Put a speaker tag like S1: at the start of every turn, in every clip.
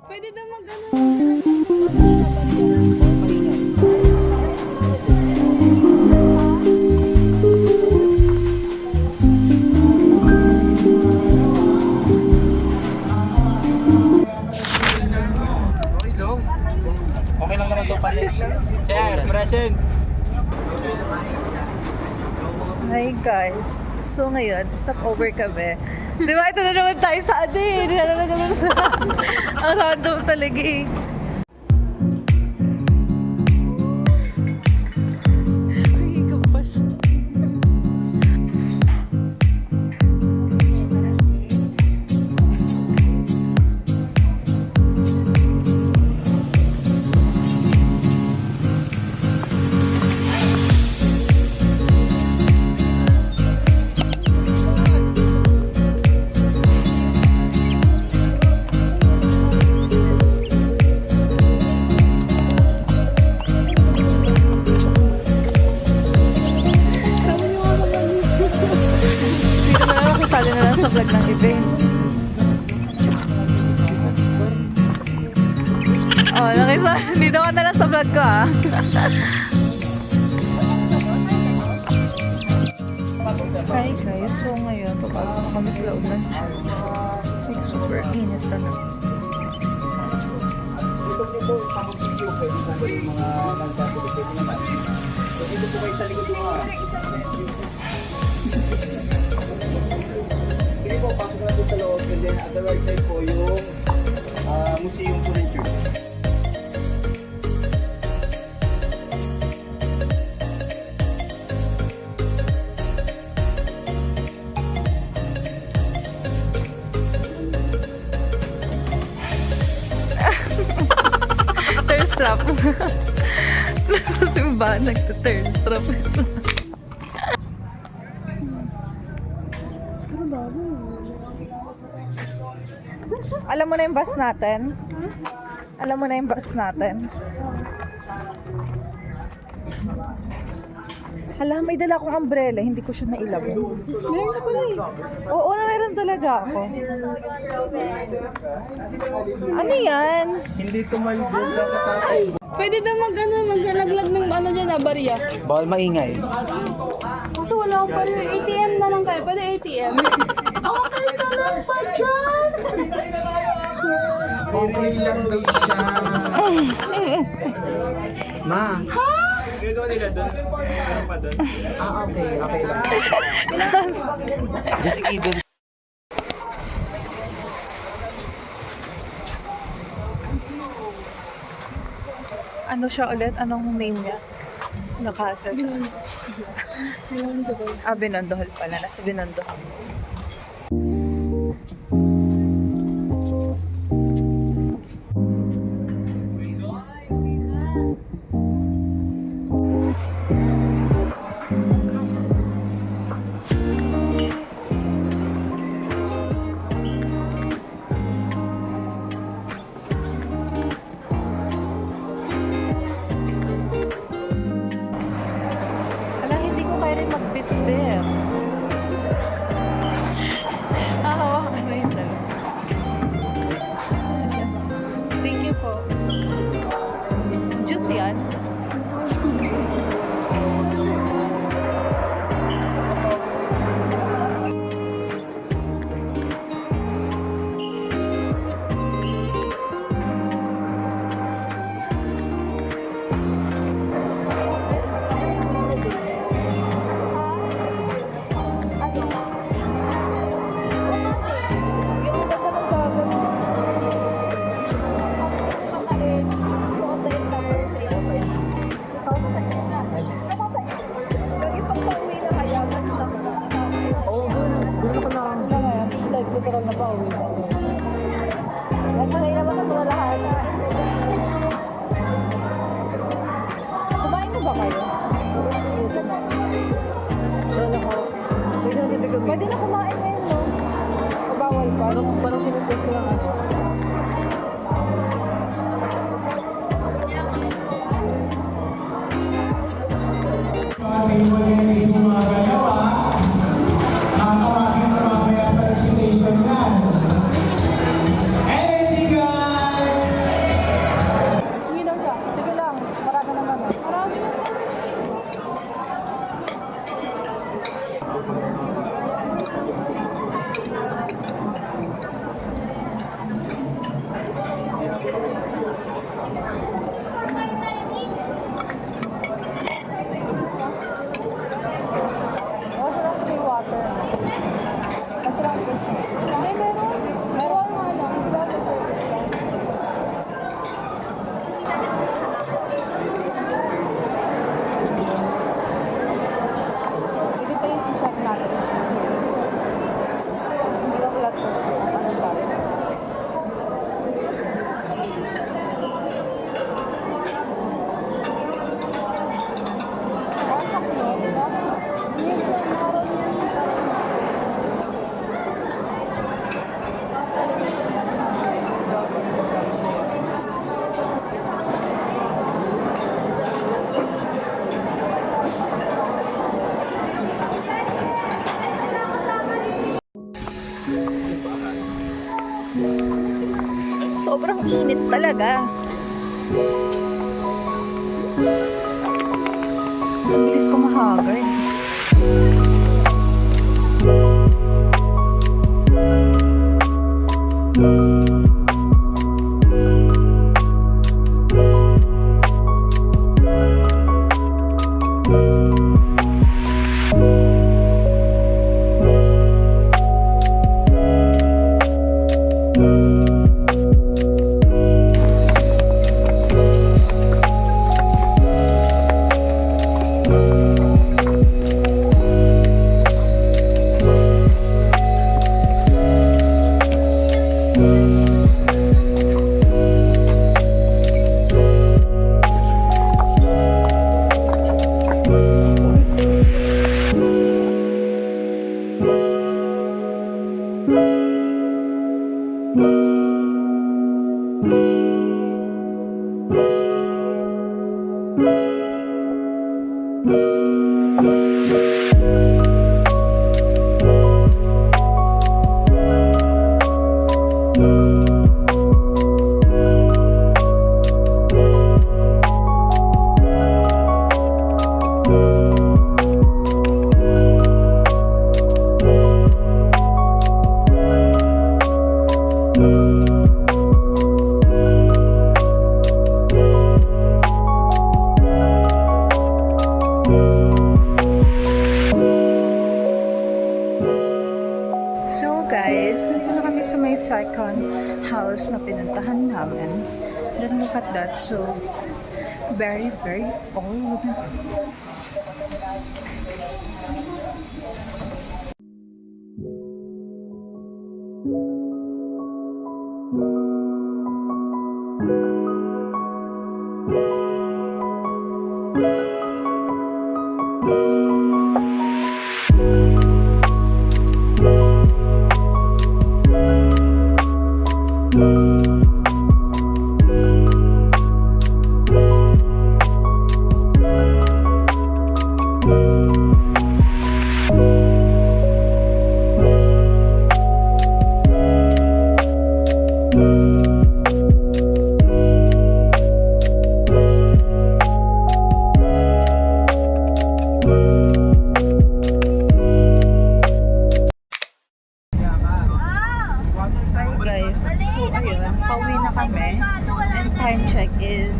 S1: Pwede daw mag-ano.
S2: Okay lang naman ito pala. Sir, present.
S3: Hi guys. So ngayon, stop over kami. Di ba? Ito na naman tayo sa ade. Ang random talaga eh. Ay, kapas. Sali na lang sa vlog ng event. Oh, nakita. Dito ka na lang sa vlog ko ah. Hi guys, so ngayon papasok na kami sa loob ng gym. Like super init na na.
S2: Dito, pang-video, pwede po ba yung mga nagkakilip, pwede naman. So, dito po kayo sa likod yung mga. Sige po, pasok na po sa loob. And then, at the right side po yung museum po rin yun.
S3: Turn strap. Diba? Nagta-turn strap. Alam mo na yung bus natin? Alam mo na yung bus natin? Hala, may dala akong umbrella. Hindi ko siya nailabas.
S1: Meron ka pala eh.
S3: Oo, meron talaga ako. Ano yan?
S2: Hindi tumalbog lang katapos.
S1: Pwede daw mag-ano, maglalaglag ng ano dyan, barya.
S2: Bawal maingay.
S1: Kaso wala akong barya. ATM na lang kayo. Pwede ATM. Okay ka lang pa dyan!
S2: Okay lang daw siya. Ma. Ha? Ginagawa nila doon? Meron pa doon? Ah, okay. Okay lang. Just even.
S3: Ano siya ulit? Anong name niya? Nakasa sa... Binondohol pala. Nasa Binondohol. Ala, hindi ko kaya rin mag-bit-bit. Hawakan na yun lang. Thank you po. Juice yan. Literal na pa, uwi pa. Sanay naman sa lahat. Kumain na ba kayo? Pwede na kumain ngayon, no? Bawal pa. Parang sinupost lang ano.
S4: Sa mga galawa, nakakawagin na mamaya sa recitation yan. Energy guys!
S3: Sobrang init talaga. Ang bilis ko mahagard. So guys, nandito na kami sa may second house na pinuntahan namin. Then look at that, so very old. Pauwi na kami. And time check is,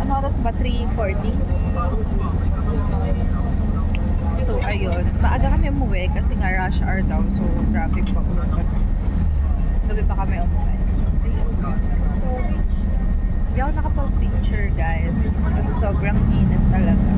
S3: ano oras ba? 3:40? So, ayun. Maaga kami umuwi kasi nga rush hour daw. So, traffic pa ulit. Gabi pa kami umuwi. So, ayun. So, hindi ako nakapag-picture, guys. Kasi sobrang init talaga.